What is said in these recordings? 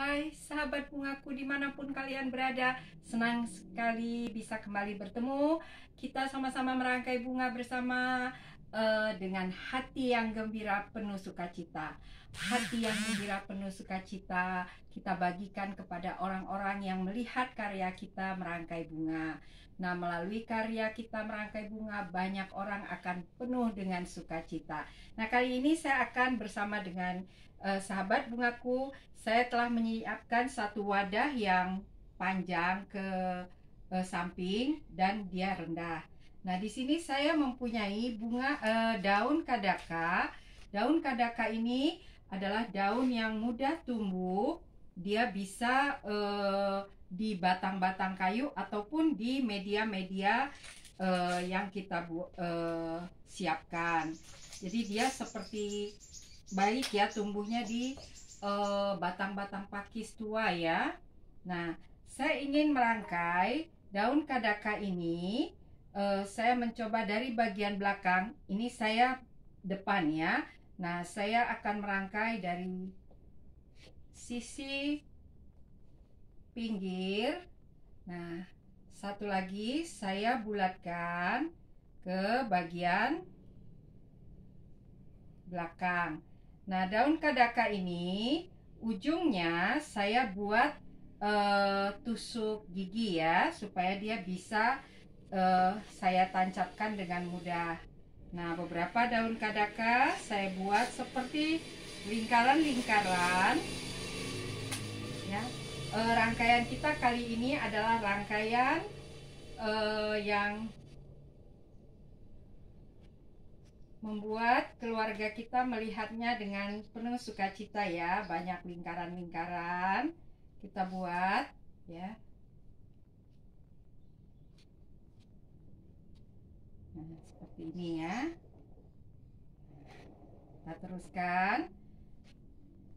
Hai sahabat bungaku dimanapun kalian berada, senang sekali bisa kembali bertemu. Kita sama-sama merangkai bunga bersama dengan hati yang gembira penuh sukacita. Hati yang gembira penuh sukacita kita bagikan kepada orang-orang yang melihat karya kita merangkai bunga. Nah, melalui karya kita merangkai bunga, banyak orang akan penuh dengan sukacita. Nah, kali ini saya akan bersama dengan sahabat bungaku, saya telah menyiapkan satu wadah yang panjang ke samping dan dia rendah. Nah, di sini saya mempunyai daun kadaka. Daun kadaka ini adalah daun yang mudah tumbuh. Dia bisa di batang-batang kayu ataupun di media-media yang kita siapkan. Jadi dia seperti baik ya tumbuhnya di batang-batang pakis tua ya. Nah, saya ingin merangkai daun kadaka ini. Saya mencoba dari bagian belakang. Ini saya depan ya. Nah, saya akan merangkai dari sisi pinggir. Nah, satu lagi saya bulatkan ke bagian belakang. Nah, daun kadaka ini ujungnya saya buat tusuk gigi ya, supaya dia bisa saya tancapkan dengan mudah. Nah, beberapa daun kadaka saya buat seperti lingkaran-lingkaran ya. Rangkaian kita kali ini adalah rangkaian yang membuat keluarga kita melihatnya dengan penuh sukacita ya. Banyak lingkaran-lingkaran kita buat ya. Nah, seperti ini ya. Kita teruskan.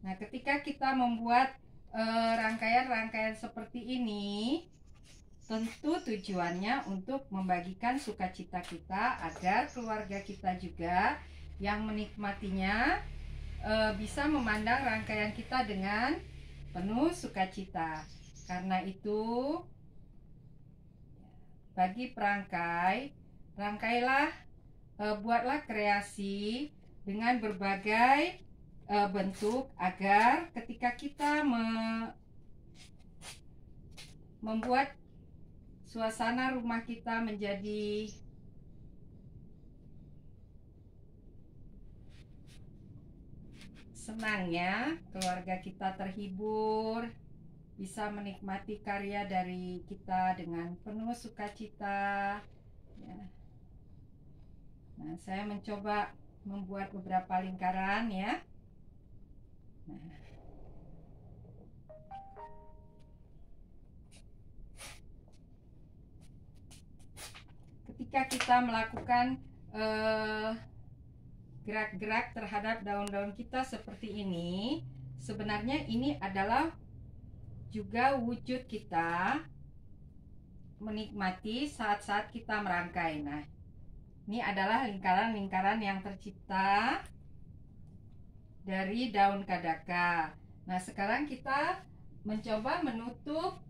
Nah, ketika kita membuat rangkaian-rangkaian seperti ini, tentu tujuannya untuk membagikan sukacita kita agar keluarga kita juga yang menikmatinya bisa memandang rangkaian kita dengan penuh sukacita. Karena itu, bagi perangkai, rangkailah, buatlah kreasi dengan berbagai bentuk agar ketika kita membuat suasana rumah kita menjadi senang ya, keluarga kita terhibur, bisa menikmati karya dari kita dengan penuh sukacita ya. Nah, saya mencoba membuat beberapa lingkaran ya. Nah, ketika kita melakukan gerak-gerak terhadap daun-daun kita seperti ini, sebenarnya ini adalah juga wujud kita menikmati saat-saat kita merangkai. Nah, ini adalah lingkaran-lingkaran yang tercipta dari daun kadaka. Nah, sekarang kita mencoba menutup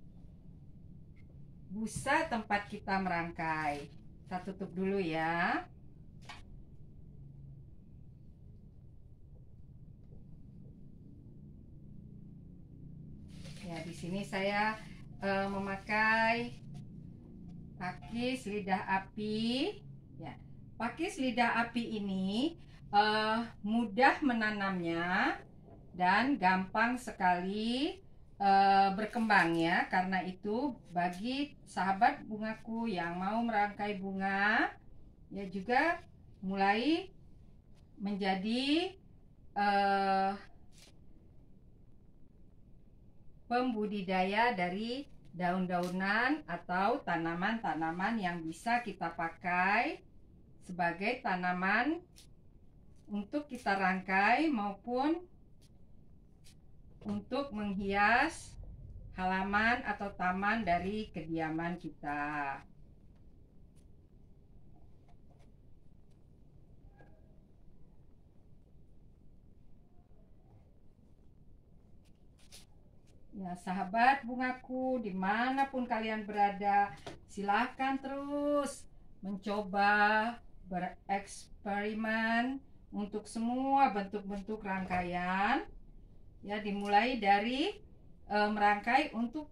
busa tempat kita merangkai. Kita tutup dulu ya. Ya, di sini saya memakai pakis lidah api. Ya, pakis lidah api ini mudah menanamnya dan gampang sekali berkembang ya. Karena itu bagi sahabat bungaku yang mau merangkai bunga ya juga mulai menjadi pembudidaya dari daun-daunan atau tanaman-tanaman yang bisa kita pakai sebagai tanaman untuk kita rangkai maupun untuk menghias halaman atau taman dari kediaman kita. Ya, sahabat bungaku, dimanapun kalian berada, silahkan terus mencoba bereksperimen untuk semua bentuk-bentuk rangkaian. Ya, dimulai dari merangkai untuk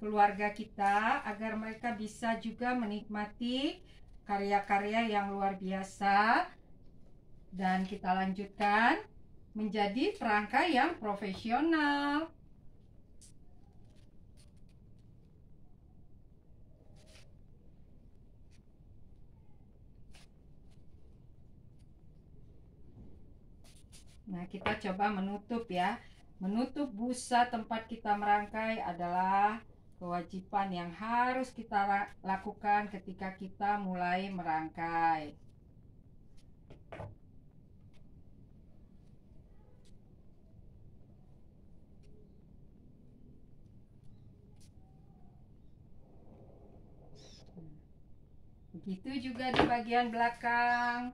keluarga kita agar mereka bisa juga menikmati karya-karya yang luar biasa, dan kita lanjutkan menjadi perangkai yang profesional. Nah, kita coba menutup ya. Menutup busa tempat kita merangkai adalah kewajiban yang harus kita lakukan ketika kita mulai merangkai. Begitu juga di bagian belakang.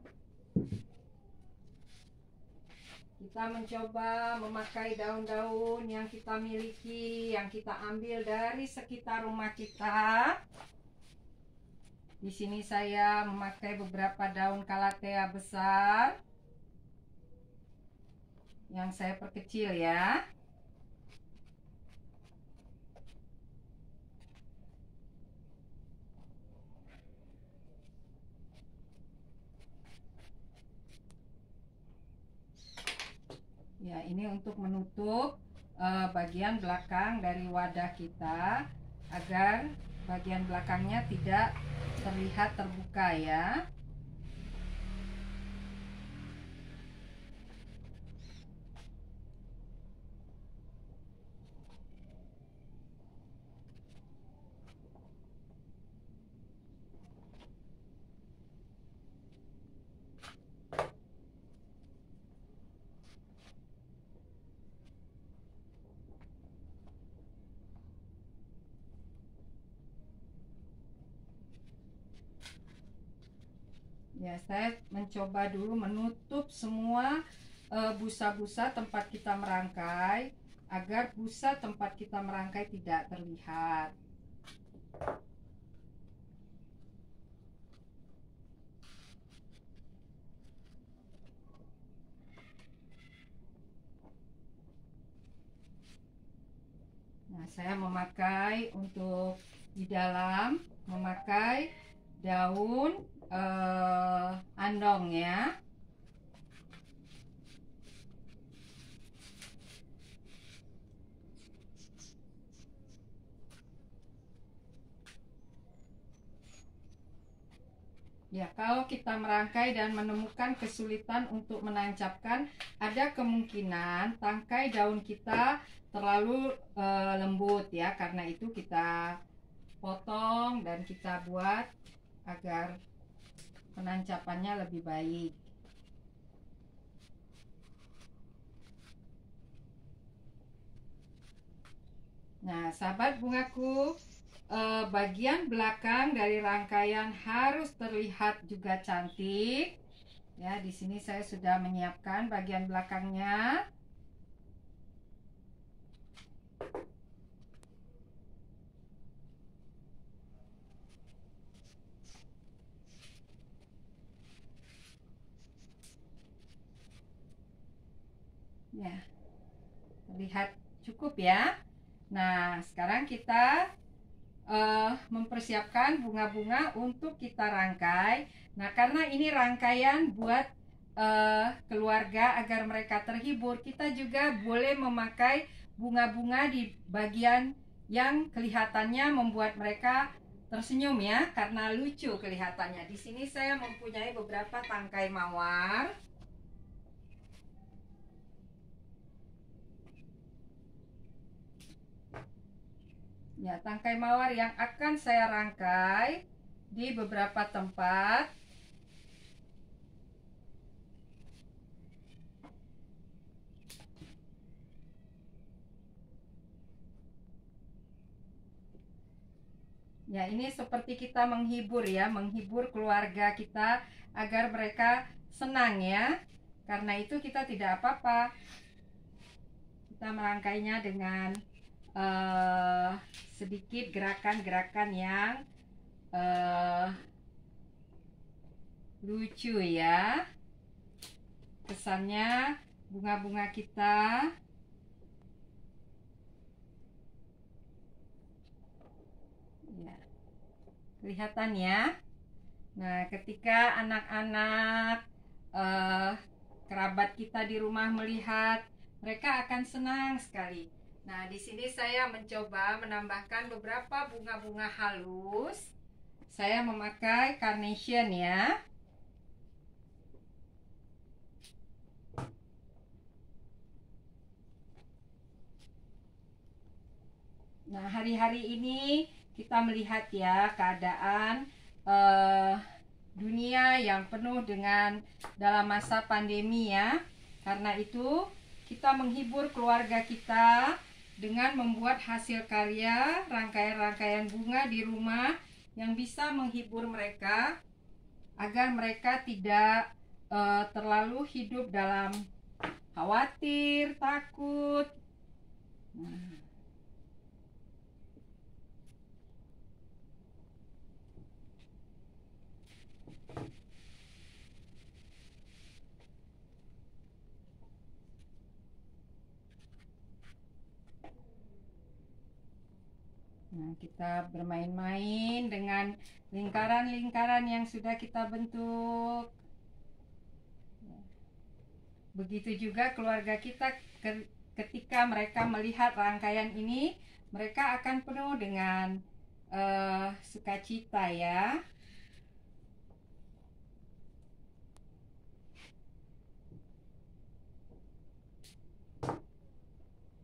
Kita mencoba memakai daun-daun yang kita miliki, yang kita ambil dari sekitar rumah kita. Di sini saya memakai beberapa daun calathea besar yang saya perkecil ya. Ya, ini untuk menutup bagian belakang dari wadah kita agar bagian belakangnya tidak terlihat terbuka ya. Ya, saya mencoba dulu menutup semua busa-busa tempat kita merangkai agar busa tempat kita merangkai tidak terlihat. Nah, saya memakai untuk di dalam memakai daun andong ya. Ya, kalau kita merangkai dan menemukan kesulitan untuk menancapkan, ada kemungkinan tangkai daun kita terlalu lembut ya. Karena itu kita potong dan kita buat agar penancapannya lebih baik. Nah, sahabat bungaku, bagian belakang dari rangkaian harus terlihat juga cantik. Ya, di sini saya sudah menyiapkan bagian belakangnya. Ya, terlihat cukup ya. Nah, sekarang kita mempersiapkan bunga-bunga untuk kita rangkai. Nah, karena ini rangkaian buat keluarga agar mereka terhibur, kita juga boleh memakai bunga-bunga di bagian yang kelihatannya membuat mereka tersenyum ya, karena lucu kelihatannya. Di sini saya mempunyai beberapa tangkai mawar. Ya, tangkai mawar yang akan saya rangkai di beberapa tempat. Ya, ini seperti kita menghibur ya, menghibur keluarga kita agar mereka senang ya. Karena itu kita tidak apa-apa. Kita merangkainya dengan sedikit gerakan-gerakan yang lucu ya. Kesannya bunga-bunga kita ya, kelihatan ya. Nah, ketika anak-anak kerabat kita di rumah melihat, mereka akan senang sekali. Nah, di sini saya mencoba menambahkan beberapa bunga-bunga halus. Saya memakai carnation ya. Nah, hari-hari ini kita melihat ya keadaan dunia yang penuh dengan dalam masa pandemi ya. Karena itu kita menghibur keluarga kita dengan membuat hasil karya rangkaian-rangkaian bunga di rumah yang bisa menghibur mereka agar mereka tidak terlalu hidup dalam khawatir, takut. Nah, kita bermain-main dengan lingkaran-lingkaran yang sudah kita bentuk. Begitu juga keluarga kita ketika mereka melihat rangkaian ini, mereka akan penuh dengan sukacita ya.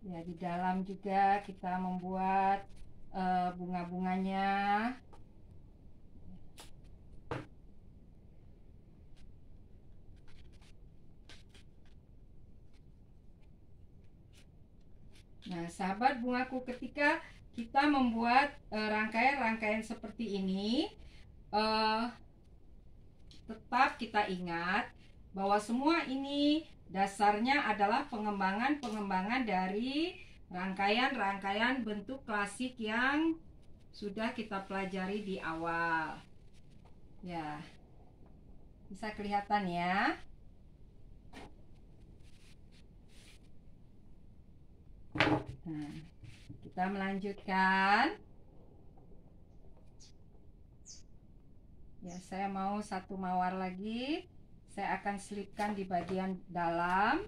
Ya, di dalam juga kita membuat bunga-bunganya. Nah, sahabat bungaku, ketika kita membuat rangkaian-rangkaian seperti ini, tetap kita ingat bahwa semua ini dasarnya adalah pengembangan dari rangkaian-rangkaian bentuk klasik yang sudah kita pelajari di awal. Ya, bisa kelihatan ya. Nah, kita melanjutkan. Ya, saya mau satu mawar lagi. Saya akan selipkan di bagian dalam.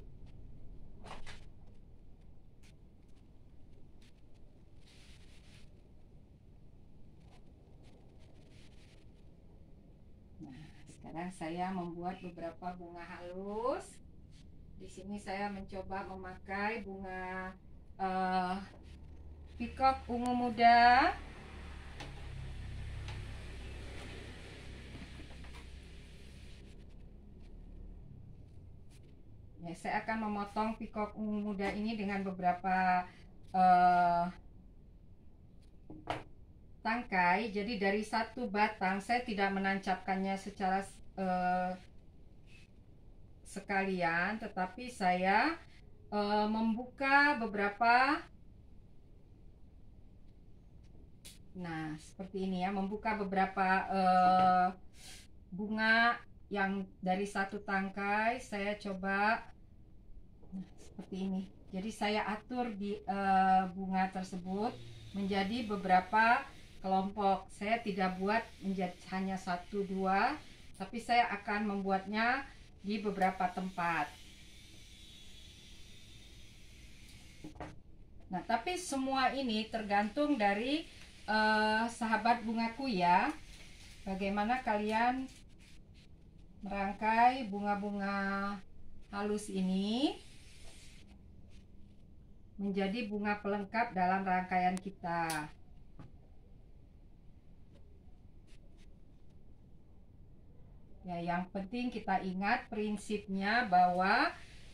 Nah, sekarang saya membuat beberapa bunga halus. Di sini saya mencoba memakai bunga peacock ungu muda. Ya, saya akan memotong peacock ungu muda ini dengan beberapa tangkai. Jadi dari satu batang saya tidak menancapkannya secara sekalian, tetapi saya membuka beberapa. Nah, seperti ini ya, membuka beberapa bunga yang dari satu tangkai. Saya coba seperti ini. Jadi saya atur di bunga tersebut menjadi beberapa kelompok. Saya tidak buat menjadi hanya 1-2, tapi saya akan membuatnya di beberapa tempat. Nah, tapi semua ini tergantung dari sahabat bungaku ya. Bagaimana kalian merangkai bunga-bunga halus ini menjadi bunga pelengkap dalam rangkaian kita. Ya, yang penting kita ingat prinsipnya bahwa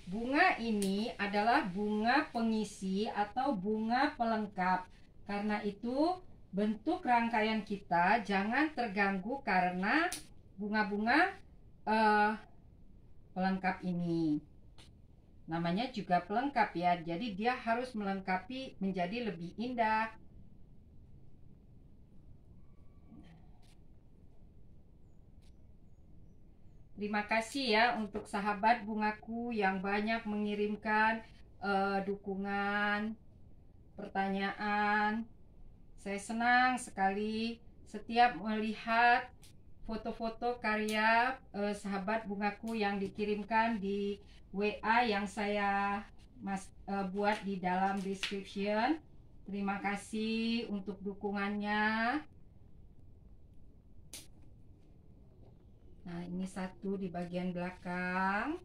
bunga ini adalah bunga pengisi atau bunga pelengkap. Karena itu bentuk rangkaian kita jangan terganggu karena bunga-bunga pelengkap ini. Namanya juga pelengkap ya, jadi dia harus melengkapi menjadi lebih indah. Terima kasih ya untuk sahabat bungaku yang banyak mengirimkan dukungan, pertanyaan. Saya senang sekali setiap melihat foto-foto karya sahabat bungaku yang dikirimkan di WA yang saya buat di dalam description. Terima kasih untuk dukungannya. Nah, ini satu di bagian belakang.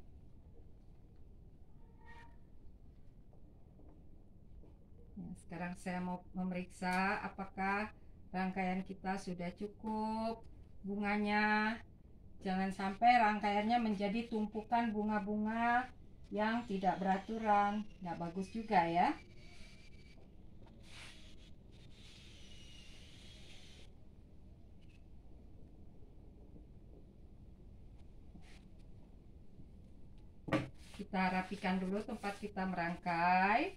Nah, sekarang saya mau memeriksa apakah rangkaian kita sudah cukup bunganya. Jangan sampai rangkaiannya menjadi tumpukan bunga-bunga yang tidak beraturan. Nggak bagus juga ya. Kita rapikan dulu tempat kita merangkai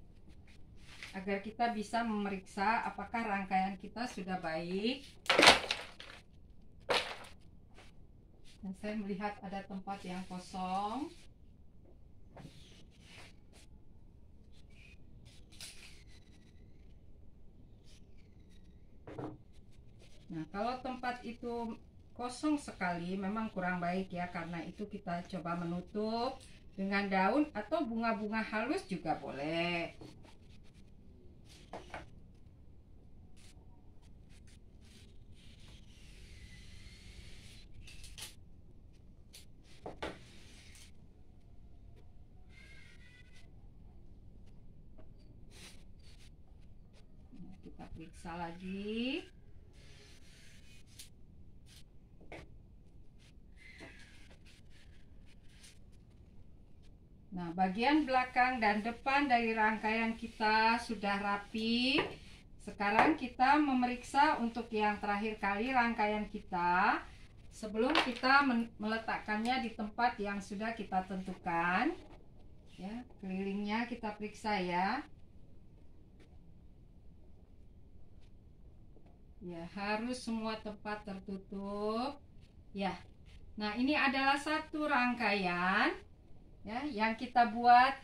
agar kita bisa memeriksa apakah rangkaian kita sudah baik. Dan saya melihat ada tempat yang kosong. Nah, kalau tempat itu kosong sekali memang kurang baik ya, karena itu kita coba menutup dengan daun atau bunga-bunga halus juga boleh. Nah, kita periksa lagi. Nah, bagian belakang dan depan dari rangkaian kita sudah rapi. Sekarang kita memeriksa untuk yang terakhir kali rangkaian kita sebelum kita meletakkannya di tempat yang sudah kita tentukan. Ya, kelilingnya kita periksa ya. Ya, harus semua tempat tertutup. Ya. Nah, ini adalah satu rangkaian ya yang kita buat,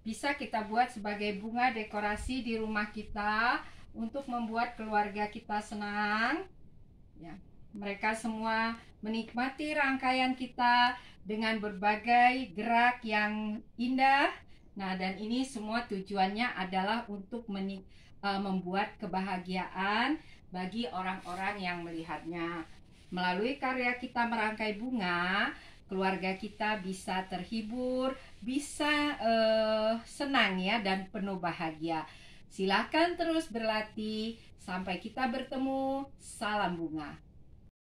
bisa kita buat sebagai bunga dekorasi di rumah kita untuk membuat keluarga kita senang ya. Mereka semua menikmati rangkaian kita dengan berbagai gerak yang indah. Nah, dan ini semua tujuannya adalah untuk membuat kebahagiaan bagi orang-orang yang melihatnya. Melalui karya kita merangkai bunga, keluarga kita bisa terhibur, bisa senang ya, dan penuh bahagia. Silakan terus berlatih. Sampai kita bertemu. Salam bunga.